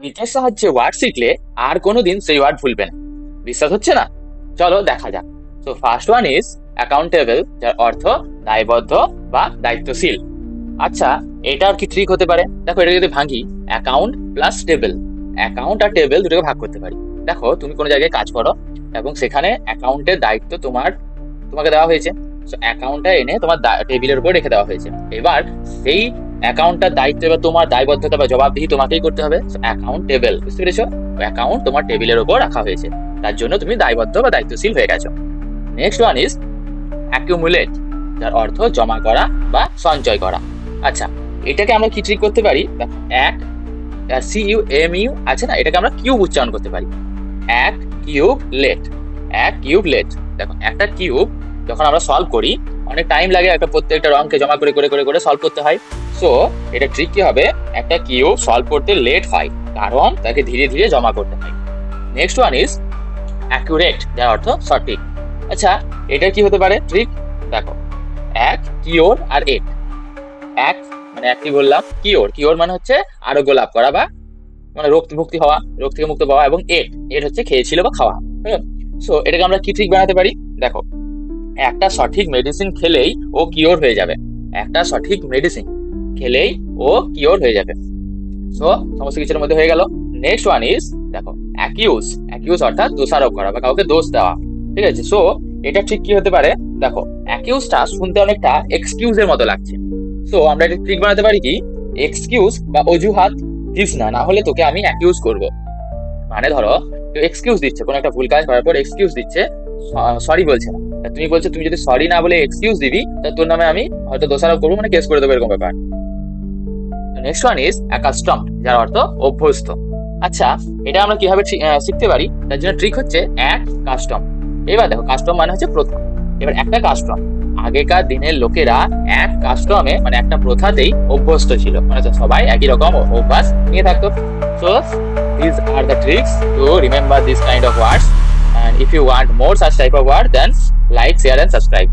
ট্রিকের সাহায্যে ওয়ার্ড শিখলে আর কোনোদিন সেই ওয়ার্ড ভুলবে না। বিশ্বাস হচ্ছে না? চলো দেখা যাক। So first one is accountable, যার অর্থ দায়বদ্ধ বা দায়িত্বশীল। আচ্ছা, এটার কি ট্রিক হতে পারে? দেখো, এটা যদি ভাঙি, অ্যাকাউন্ট প্লাস টেবিল, অ্যাকাউন্ট আর টেবিল দুটোকে ভাগ করতে পারি। দেখো, তুমি কোনো জায়গায় কাজ করো এবং সেখানে অ্যাকাউন্টের দায়িত্ব তোমাকে দেওয়া হয়েছে। অ্যাকাউন্টটা এনে তোমার টেবিলের উপর রেখে দেওয়া হয়েছে। এবার সেই অ্যাকাউন্টটার দায়িত্ব এবার তোমার দায়বদ্ধতা বা জবাবদিহি তোমাকেই করতে হবে। অ্যাকাউন্ট টেবিল, বুঝতে পেরেছো? অ্যাকাউন্ট তোমার টেবিলের উপর রাখা হয়েছে, তার জন্য তুমি দায়বদ্ধ বা দায়িত্বশীল হয়ে গেছো। নেক্সট ওয়ান ইজ অ্যাকিউমুলেট, যার অর্থ জমা করা বা সঞ্চয় করা। আচ্ছা, এটাকে আমরা কি ট্রিক করতে পারি? দেখো, এক CUMU আছে না, এটাকে আমরা কিউব উচ্চারণ করতে পারি। এক কিউব লেট, এক কিউব লেট। দেখো, একটা কিউব যখন আমরা সলভ করি অনেক টাইম লাগে, একটা প্রত্যেকটা রঙকে জমা করে করে করে করে সলভ করতে হয়। সো এটা ট্রিক কি হবে? একটা কিউব সলভ করতে লেট হয় কারণ তাকে ধীরে ধীরে জমা করতে হয়। নেক্সট ওয়ান ইজ অ্যাকুরেট, যার অর্থ সঠিক। আচ্ছা, এটা কি হতে পারে ট্রিক? দেখো, এক কিওর আর এট। এক মানে এক কি বললাম, কিওর, কিওর মানে হচ্ছে আরোগ্য লাভ করা বা মানে রোগ মুক্তি হওয়া, রোগ থেকে মুক্ত পাওয়া, এবং এট এট হচ্ছে খেয়েছিল বা খাওয়া। সো এটাকে আমরা কি ট্রিক বানাতে পারি? দেখো, একটা সঠিক মেডিসিন খেলেই ও কিওর হয়ে যাবে। একটা সঠিক মেডিসিন খেলেই ও কিওর হয়ে যাবে। সো সমস্ত কিছুর মধ্যে হয়ে গেল। নেক্সট ওয়ান ইজ, দেখো, অ্যাকিউজ, অ্যাকিউজ অর্থাৎ দোষারোপ করা বা কাউকে দোষ দেওয়া। ঠিক আছে? সো এটা ঠিক কি হতে পারে? দেখো, অ্যাকিউজটা শুনতে অনেকটা এক্সকিউজের মতো লাগছে। সো আমরা এটা ট্রিক বানাতে পারি কি, এক্সকিউজ বা অজুহাত দিস না, না হলে তোকে আমি অ্যাকিউজ করব। মানে ধরো, কেউ এক্সকিউজ দিচ্ছে, কোনো একটা ভুল কাজ করার পর এক্সকিউজ দিচ্ছে, সরি বলছে না। তুমি বলছো তুমি যদি সরি না বলে এক্সকিউজ দিবি তাহলে তোর নামে আমি হয়তো দোষারোপ করবো, মানে কেস করে দেবো, এরকম ব্যাপার। নেক্সট ওয়ান ইজ অ্যাকাস্টমড, যার অর্থ অভ্যস্ত। আচ্ছা, এটা আমরা কিভাবে শিখতে পারি? তার জন্য ট্রিক হচ্ছে এক কাস্টম। এবার দেখো, কাস্টম মানে হচ্ছে প্রথা। এবার একটা কাস্টম, আগেকার দিনের লোকেরা এক কাস্টমে মানে একটা প্রথাতেই অভ্যস্ত ছিল, মানে সবাই একই রকম অভ্যাস নিয়ে থাকতো। So these are the tricks to remember this kind of words, and if you want more such type of word, then like, share and subscribe.